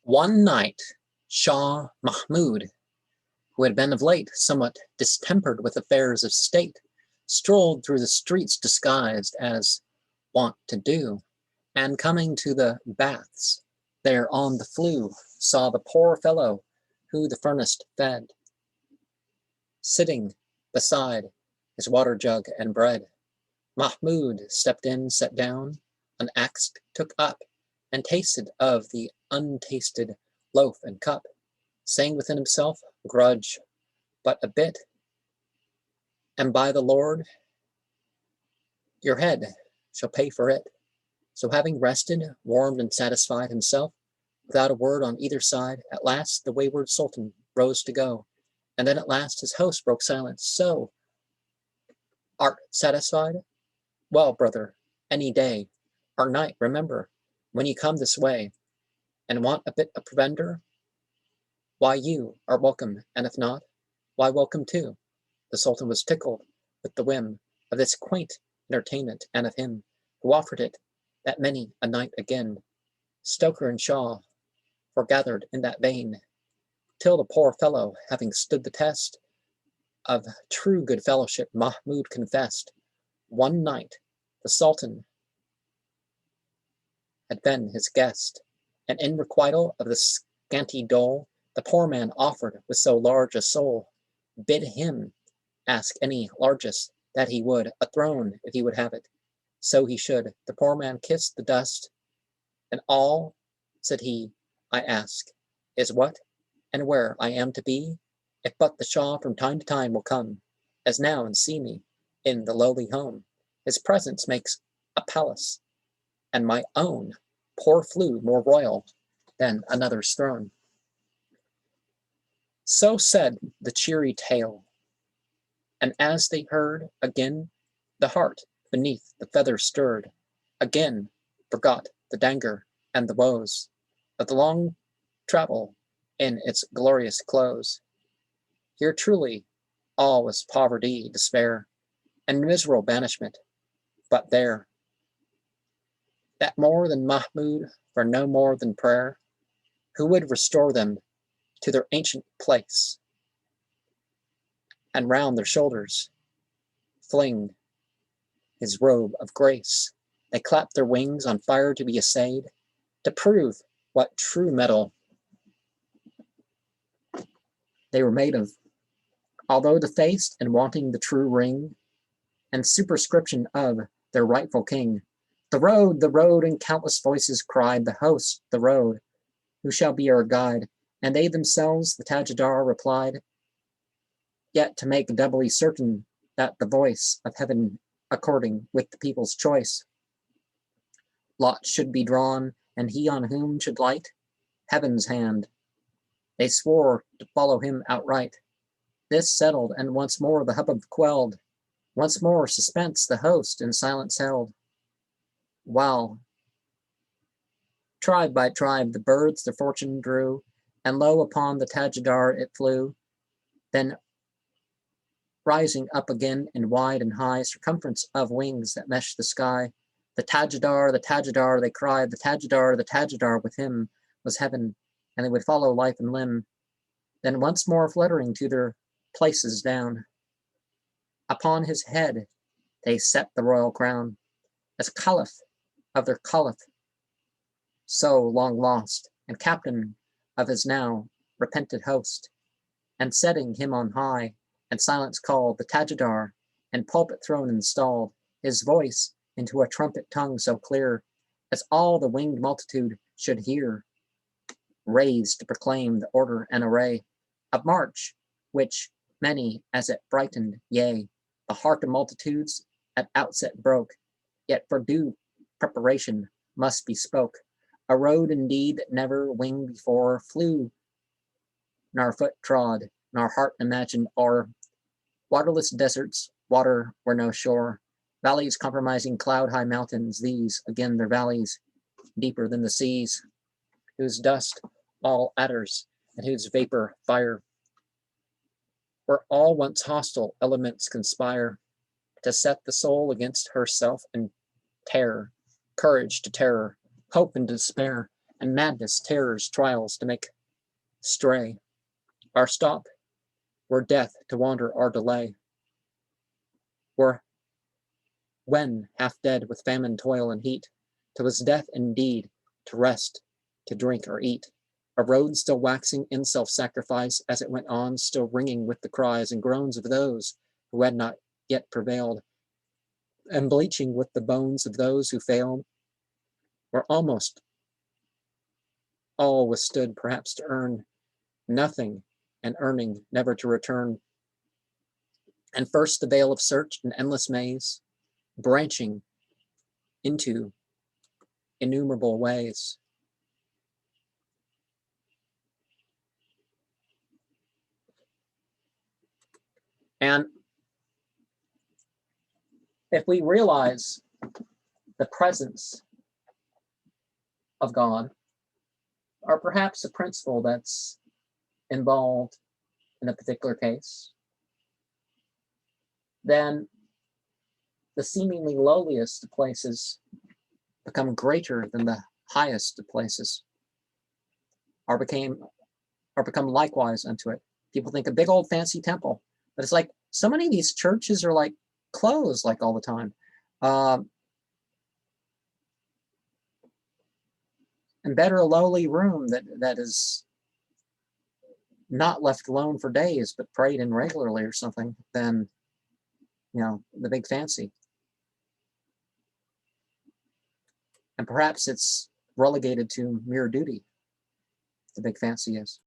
One night, Shah Mahmud, who had been of late somewhat distempered with affairs of state, strolled through the streets disguised as wont to do, and coming to the baths, there on the flue, saw the poor fellow who the furnace fed, sitting beside his water jug and bread. Mahmud stepped in, sat down, an axe took up, and tasted of the untasted loaf and cup, saying within himself, grudge but a bit, and by the Lord, your head shall pay for it. So having rested, warmed, and satisfied himself, without a word on either side, at last the wayward sultan rose to go, and then at last his host broke silence. So, art satisfied? Well, brother, any day or night, remember, when you come this way, and want a bit of provender, why you are welcome, and if not, why welcome too. The sultan was tickled with the whim of this quaint entertainment, and of him who offered it, that many a night again. Stoker and Shaw foregathered in that vein, till the poor fellow, having stood the test of true good fellowship, Mahmud confessed, one night the sultan had been his guest, and in requital of the scanty dole the poor man offered with so large a soul, bid him ask any largest that he would, a throne if he would have it, so he should. The poor man kissed the dust, and all, said he, I ask, is what and where I am to be, if but the Shah from time to time will come, as now, and see me in the lowly home. His presence makes a palace, and my own poor flue more royal than another's throne. So said the cheery tale, and as they heard, again the heart beneath the feather stirred, again forgot the danger and the woes of the long travel in its glorious close. Here truly all was poverty, despair, and miserable banishment, but there, that more than Mahmud, for no more than prayer, who would restore them to their ancient place, and round their shoulders fling his robe of grace. They clapped their wings on fire to be essayed, to prove what true metal they were made of, although defaced and wanting the true ring and superscription of their rightful king. The road, and countless voices cried, the host, the road, who shall be our guide? And they themselves, the Tajidar, replied, yet to make doubly certain that the voice of heaven according with the people's choice, lot should be drawn, and he on whom should light heaven's hand. They swore to follow him outright. This settled, and once more the hubbub quelled, once more suspense the host in silence held, while tribe by tribe the birds their fortune drew, and low upon the Tajidar it flew, then rising up again in wide and high circumference of wings that meshed the sky. The Tajidar, they cried, the Tajidar, with him was heaven, and they would follow life and limb. Then once more fluttering to their places down, upon his head they set the royal crown, as Caliph of their Caliph, so long lost, and captain of his now repented host, and setting him on high, and silence called, the Tajidar, and pulpit throne installed, his voice into a trumpet tongue so clear, as all the winged multitude should hear, raised to proclaim the order and array of march, which many as it frightened, yea, the heart of multitudes at outset broke, yet for due preparation must be spoke, a road indeed that never wing before flew, nor foot trod, nor heart imagined o'er, waterless deserts, water where no shore, valleys compromising cloud-high mountains, these, again their valleys, deeper than the seas, whose dust all Attars, and whose vapor fire, where all once hostile elements conspire to set the soul against herself and terror, courage to terror, hope and despair, and madness, terrors, trials to make stray. Our stop were death, to wander our delay. Were when, half dead with famine, toil, and heat, 'twas death indeed, to rest, to drink or eat. A road still waxing in self-sacrifice as it went on, still ringing with the cries and groans of those who had not yet prevailed, and bleaching with the bones of those who failed, were almost all withstood, perhaps to earn nothing, and earning never to return. And first the veil of search, an endless maze, branching into innumerable ways. And if we realize the presence of God, or perhaps a principle that's involved in a particular case, then the seemingly lowliest of places become greater than the highest of places, or become likewise unto it. People think a big old fancy temple, but it's like so many of these churches are like closed like all the time. And better a lowly room that is not left alone for days, but prayed in regularly or something, than, you know, the big fancy. And perhaps it's relegated to mere duty, the big fancy is.